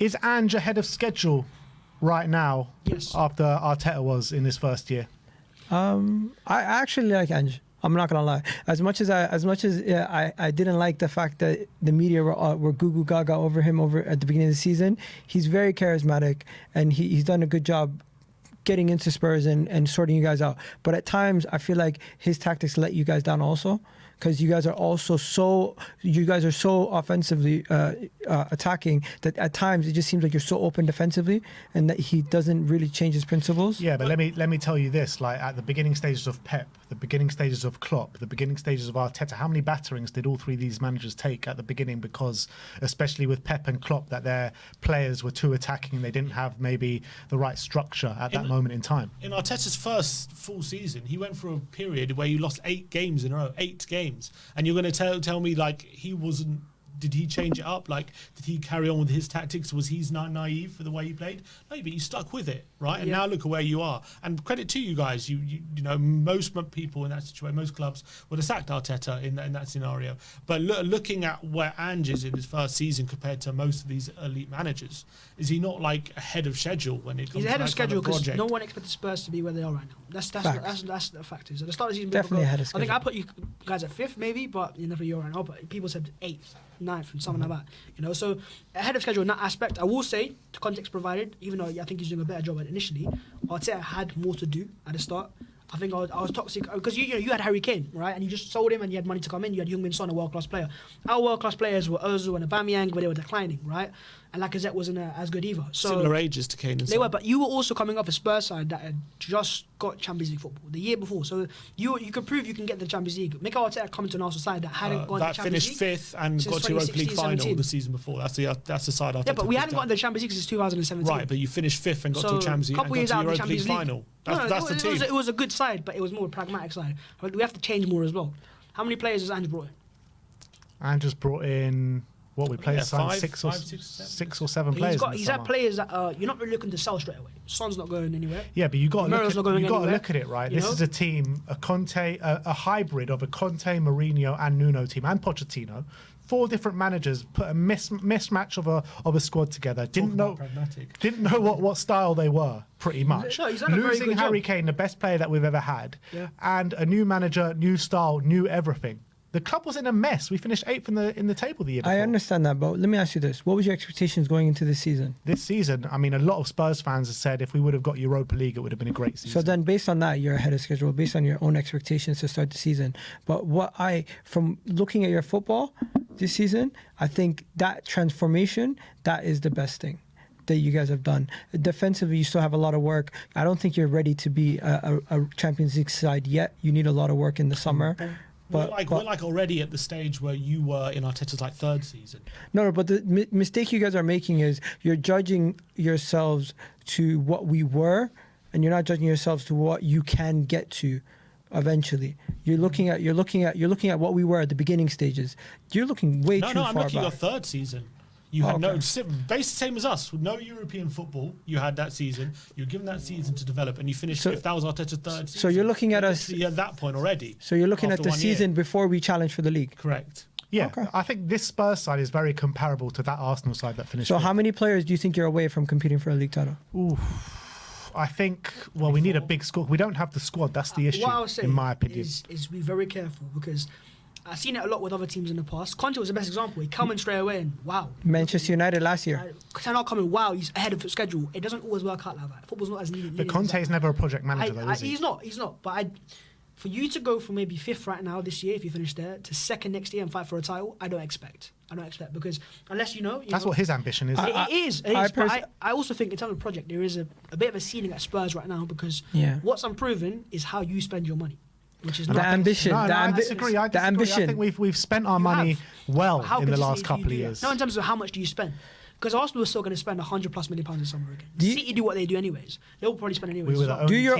Is Ange ahead of schedule right now? Yes. After Arteta was in his first year. I actually like Ange. I'm not gonna lie. As much as I didn't like the fact that the media were goo goo gaga over him over at the beginning of the season. He's very charismatic, and he's done a good job getting into Spurs and sorting you guys out. But at times, I feel like his tactics let you guys down also, because you guys are so offensively attacking that at times it just seems like you're so open defensively, and that he doesn't really change his principles. Yeah, but let me tell you this: like at the beginning stages of Pep, the beginning stages of Klopp, the beginning stages of Arteta, how many batterings did all three of these managers take at the beginning? Because especially with Pep and Klopp, that their players were too attacking and they didn't have maybe the right structure at that moment in time. In Arteta's first full season, he went through a period where you lost 8 games in a row, 8 games. And you're going to tell me, like, he wasn't... Did he change it up? Like, did he carry on with his tactics? Was he naive for the way he played? No, but you stuck with it, right? And now look at where you are. And credit to you guys. You know, most people in that situation, most clubs would have sacked Arteta in that scenario. But looking at where Ange is in his first season compared to most of these elite managers, is he not like ahead of schedule when it comes to He's ahead that of schedule kind of because no one expected Spurs to be where they are right now. That's the fact. Is at the start of the season, Definitely ahead of schedule. I think I put you guys at 5th maybe, but you're never right now. But people said 8th, 9th, and something like that. You know, so ahead of schedule in that aspect. I will say, to context provided, even though I think he's doing a better job at it initially, Arteta had more to do at the start. I think I was toxic because you had Harry Kane, right, and you just sold him and you had money to come in. You had Heung-min Son, a world-class player. Our world-class players were Ozil and Aubameyang, but they were declining, right? And Lacazette wasn't as good either. So similar ages to Kane and Son. They were, but you were also coming off a Spurs side that had just got Champions League football the year before. So you could prove you can get the Champions League. Mikel Arteta coming to an Arsenal side that hadn't gone to the Champions League. That finished 5th and got to Europa League final the season before. That's the side Arteta. Yeah, but we hadn't gotten the Champions League since 2017. Right, but you finished 5th and got to the Champions League and got to the Europa League final. That's the team. It was a good side, but it was more a pragmatic side. We have to change more as well. How many players has Ange brought in? Ange just brought in... What we played, 6 or 7 players. He's had players that you're not really looking to sell straight away. Son's not going anywhere. Yeah, but you got to look at it, right? This is a team, a hybrid of a Conte, Mourinho, and Nuno team, and Pochettino. 4 different managers put a mismatch of a squad together. Didn't know what style they were. Pretty much. No, he's done a very Losing good Harry job. Kane, the best player that we've ever had, Yeah. and a new manager, new style, new everything. The club was in a mess. We finished 8th in the table the year before. I understand that, but let me ask you this. What was your expectations going into this season? This season, I mean, a lot of Spurs fans have said if we would have got Europa League, it would have been a great season. So then based on that, you're ahead of schedule, based on your own expectations to start the season. But from looking at your football this season, I think that transformation, that is the best thing that you guys have done. Defensively, you still have a lot of work. I don't think you're ready to be a Champions League side yet. You need a lot of work in the summer. We're like already at the stage where you were in Arteta's like 3rd season. No, but the mistake you guys are making is you're judging yourselves to what we were, and you're not judging yourselves to what you can get to eventually. You're looking at what we were at the beginning stages. You're looking way too far back. No, I'm looking at your 3rd season. You had basically same as us, with no European football. You had that season. You were given that season to develop, and you finished 5th. That was Arteta's 3rd season. So you're looking at us at that point already. So you're looking at the season before we challenge for the league. Correct. Yeah, okay. I think this Spurs side is very comparable to that Arsenal side that finished. So 5th. How many players do you think you're away from competing for a league title? I think, well, we need a big squad. We don't have the squad. That's the issue, what I was saying in my opinion. Is be very careful, because I've seen it a lot with other teams in the past. Conte was the best example. He come in straight away and wow. Manchester United last year. Not coming, wow, he's ahead of schedule. It doesn't always work out like that. Football's not as needed. But Conte is never a project manager, though, is he? He's not. But for you to go from maybe 5th right now this year, if you finish there, to 2nd next year and fight for a title, I don't expect because unless that's what his ambition is. It is. But I also think in terms of project, there is a bit of a ceiling at Spurs right now, because what's unproven is how you spend your money. Which is the ambition. I disagree. I think we've spent our money well in the last couple of years. No, in terms of how much do you spend? Because Arsenal are still going to spend £100+ million in summer again. City do what they do anyways. They'll probably spend anyways. Do your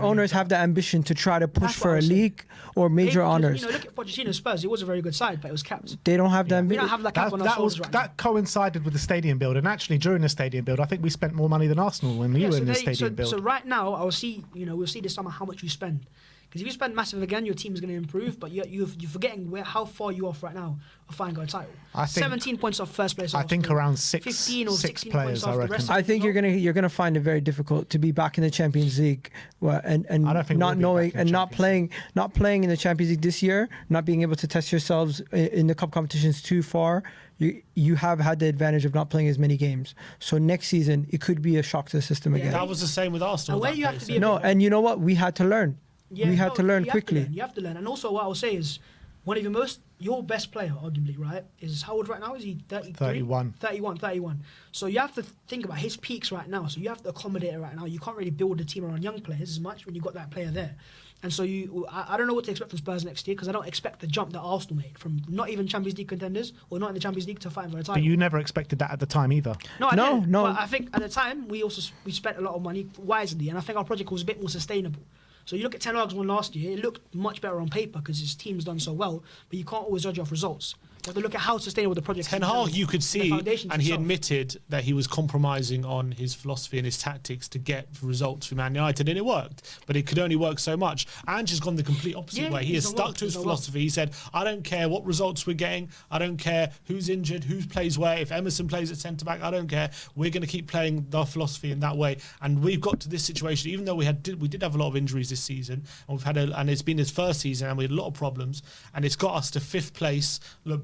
owners have the ambition to try to push for a league or major honours? Look at Pochettino Spurs. It was a very good side, but it was capped. They don't have the ambition. We don't have that cap on our shoulders right now. That coincided with the stadium build, and actually during the stadium build, I think we spent more money than Arsenal when we were in the stadium build. So right now, we'll see this summer how much you spend. Because if you spend massive again, your team is going to improve, but you're forgetting how far you off right now of finding a title. I think 17 points off first place. I think around 15 or 16 players. points off I the reckon. rest of I think you're gonna find it very difficult to be back in the Champions League, and I don't think not we'll be knowing back in and the not playing in the Champions League this year, not being able to test yourselves in the cup competitions too far. You have had the advantage of not playing as many games. So next season it could be a shock to the system again. That was the same with Arsenal. And where that you have case. to be No, and you know what? We had to learn. We had to learn quickly. You have to learn. And also what I will say is, one of your best player, arguably, right, is how old right now? Is he 33? 31. So you have to think about his peaks right now. So you have to accommodate it right now. You can't really build a team around young players as much when you've got that player there. And so I don't know what to expect from Spurs next year, because I don't expect the jump that Arsenal made from not even Champions League contenders or not in the Champions League to fighting for a title. But you never expected that at the time either. No, I didn't. No. But I think at the time we spent a lot of money wisely, and I think our project was a bit more sustainable. So you look at Ten Hag's one last year; it looked much better on paper because his team's done so well. But you can't always judge off results. You have to look at how sustainable the project is. Ten Hag, you could see, and he itself. admitted that he was compromising on his philosophy and his tactics to get results for Man United, and it worked. But it could only work so much. Ange has gone the complete opposite way. He has stuck to his philosophy. He said, I don't care what results we're getting. I don't care who's injured, who plays where. If Emerson plays at centre-back, I don't care. We're going to keep playing the philosophy in that way. And we've got to this situation, even though we did have a lot of injuries this season, and it's been his first season, and we had a lot of problems, and it's got us to 5th place,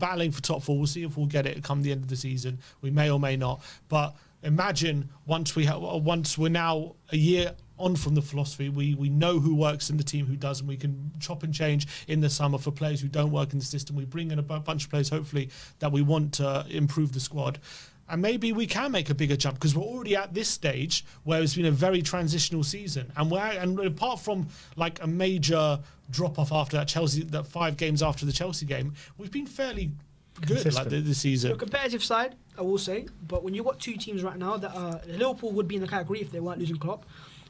battling for top 4. We'll see if we'll get it come the end of the season. We may or may not. But imagine once we're now a year on from the philosophy, we know who works in the team, who doesn't. We can chop and change in the summer for players who don't work in the system. We bring in a bunch of players, hopefully, that we want to improve the squad. And maybe we can make a bigger jump, because we're already at this stage where it's been a very transitional season. And apart from like a major drop off after that 5 games after the Chelsea game, we've been fairly good like this season. The competitive side, I will say, but when you've got 2 teams right now that Liverpool would be in the category if they weren't losing Klopp,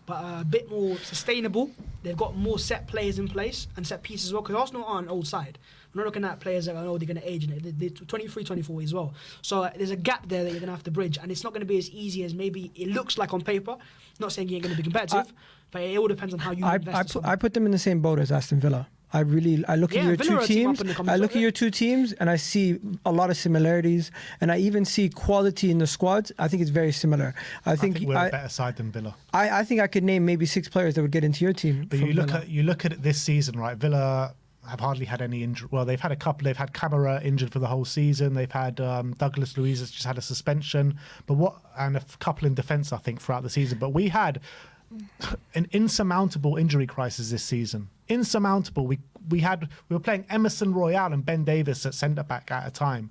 but a bit more sustainable. They've got more set players in place and set pieces as well, because Arsenal are an old side. We're not looking at players that they're going to age in it. They're 23, 24 as well. So there's a gap there that you're going to have to bridge, and it's not going to be as easy as maybe it looks like on paper. Not saying you're going to be competitive, but it all depends on how you invest. I put them in the same boat as Aston Villa. I look at your Villa 2 teams. I look at your 2 teams, and I see a lot of similarities, and I even see quality in the squads. I think it's very similar. I think we're a better side than Villa. I think I could name maybe 6 players that would get into your team. But you look at it this season, right? Villa have hardly had any injury. Well, they've had a couple. They've had Camara injured for the whole season. They've had Douglas Luiz has just had a suspension. And a couple in defence, I think, throughout the season. But we had an insurmountable injury crisis this season. Insurmountable. We were playing Emerson Royale and Ben Davis at centre back at a time.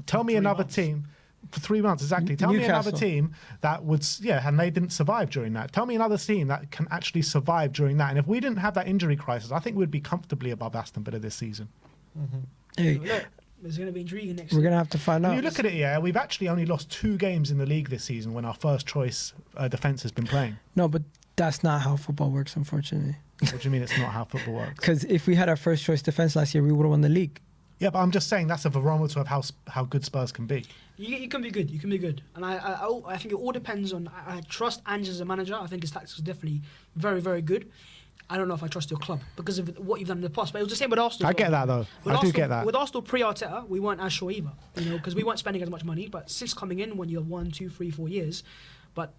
Tell me another team for 3 months exactly. Tell me another team that would and they didn't survive during that. Tell me another team that can actually survive during that. And if we didn't have that injury crisis, I think we'd be comfortably above Aston Villa this season. Mm-hmm. Hey. Look, it's going to be intriguing next We're going to have to find out. When you look at it, we've actually only lost 2 games in the league this season when our first choice defence has been playing. No, but that's not how football works, unfortunately. What do you mean it's not how football works? Because if we had our first choice defence last year, we would have won the league. Yeah, but I'm just saying that's a barometer of how good Spurs can be. You can be good. You can be good. And I think it all depends on... I trust Ange as a manager. I think his tactics are definitely very, very good. I don't know if I trust your club because of what you've done in the past. But it was the same with Arsenal. I get that, though. I do get that. With Arsenal pre-Arteta, we weren't as sure either. Because we weren't spending as much money. But since coming in, when you have 1, 2, 3, 4 years... But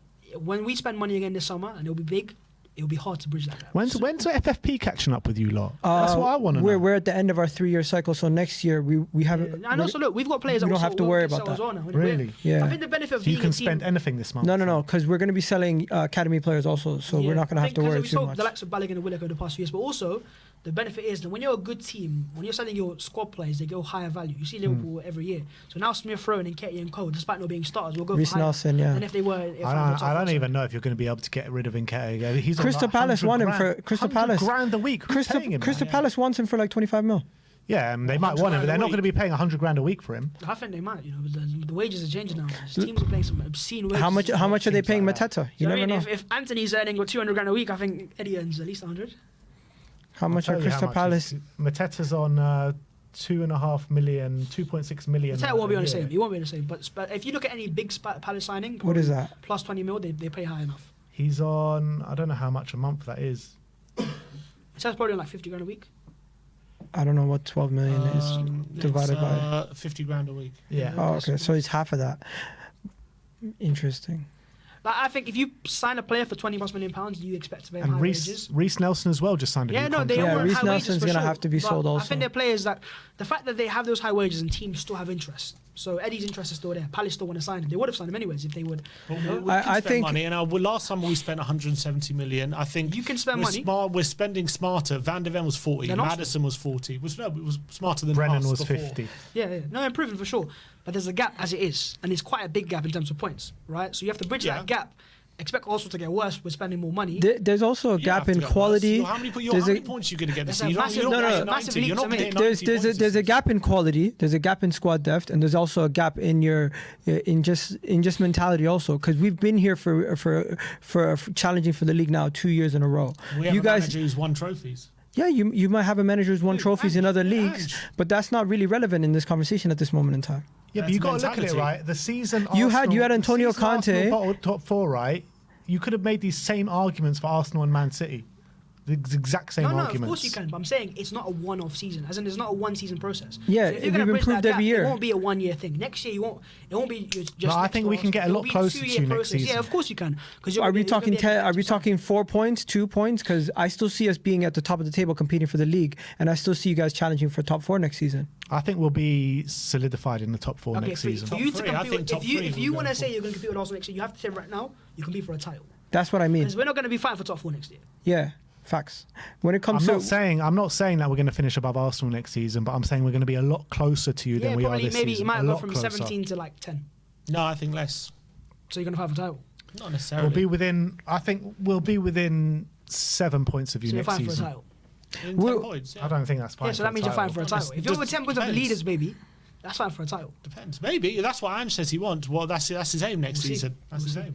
when we spend money again this summer, and it'll be big... It'll be hard to bridge that gap. When's FFP catching up with you lot? That's what I want to know. We're at the end of our 3-year cycle, so next year we haven't. And also, look, we've got players that we don't have to worry about that. Well now, really? Yeah. I think the benefit of so you being can a team, spend anything this month. No, because we're going to be selling academy players also, so we're not going to have to worry too much. The likes of Balogun and Willock over the past few years, but also the benefit is that when you're a good team, when you're selling your squad players, they go higher value. You see Liverpool every year. So now Smith Rowe and Nketiah and Cole, despite not being starters, will go Reece for higher Nelson, than if they were. I don't even know if you're going to be able to get rid of Nketiah. He's Crystal Palace won him for Crystal Palace £100,000 a week. Crystal Palace wants him for like 25 mil. Yeah, they might want him, but they're not going to be paying $100,000 a week for him. I think they might. The wages are changing now. Teams are paying some obscene wages. How much are they paying Mateta? You never know. If Anthony's earning $200,000 a week, I think Eddie earns at least 100. How much are Crystal Palace? Mateta's on 2.5 million, 2.6 million. Mateta won't be on the same. He won't be on the same. But if you look at any big Palace signing, what is that? Plus 20 mil, they pay high enough. He's on. I don't know how much a month that is. That's probably like 50 grand a week. I don't know what 12 million is divided by. 50 grand a week. Yeah. Oh, okay. So it's half of that. Interesting. Like, I think if you sign a player for £20+ million, you expect to pay him And high wages. Reece Nelson as well just signed a Yeah, new no, contract. they all want Reece high wages Nelson's for gonna sure. have to be But sold I also. think they're players that the fact that they have those high wages and teams still have interest. So Eddie's interest is still there. Palace still want to sign him. They would have signed him anyways if they would. But you know. we can spend money, and last time we spent 170 million. I think You can spend we're money. We're spending smarter. Van der Ven was 40. They're not- Madison was 40. It was smarter than Brennan us was before. 50. Yeah, no, improving for sure. But there's a gap as it is, and it's quite a big gap in terms of points, right? So you have to bridge Yeah. that gap. Expect also to get worse. We're spending more money. There's also a You gap have to in get worse. quality. How many There's a- points are you going to get this There's a season? massive- You're not no, getting massive 90. leap You're to not make. getting There's 90 there's a, points there's a this gap in quality. There's a gap in squad depth, and there's also a gap in your in just mentality also. Because we've been here for challenging for the league now 2 years in a row. season. We have You a guys, manager who's won trophies. yeah, you might have a manager who's won Who? trophies in Ange. other Yeah, leagues, Ange. but that's not really relevant in this conversation at this moment in time. Yeah, but That's you got to look at it, mentality. right? The season You had Arsenal- Antonio the season Arsenal Conte. bottled top four, right? You could have made these same arguments for Arsenal and Man City. The exact same No, arguments. of course you can. But I'm saying it's not a one-off season. As in, it's not a one-season process. Yeah, if you're gonna we've bridge improved that every gap, year. It won't be a one-year thing. Next year, you won't. It won't be just. No, I next think to we can us. get a It'll lot be closer to 2-year you next process. season. Yeah, of course you can. Because Are we talking 4 points, 2 points? Because I still see us being at the top of the table competing for the league, and I still see you guys challenging for top 4 next season. I think we'll be solidified in the top four Okay, next for season. you to Top three, I compete, think top if you three if we'll you go want to for. say you're going to compete with Arsenal next year, you have to say right now you compete for a title. That's what I mean. Because we're not going to be fighting for top 4 next year. Yeah, facts. When it I'm comes not to saying that we're going to finish above Arsenal next season, but I'm saying we're going to be a lot closer to you Yeah, than we are probably this maybe season. it might a go lot from closer. 17 to like 10. No, I think less. So you're going to fight for title. Not necessarily. We'll be within. I think we'll be within 7 points of you So you're next fighting for a season. title. In We'll- 10 points, yeah. I don't think that's fine. Yeah, so that means you're fighting for a title. If you're Just with 10 points of the depends. leaders, baby, that's fighting for a title. Depends. Maybe that's what Ange says he wants. Well, that's his aim next We'll see. season. That's his aim.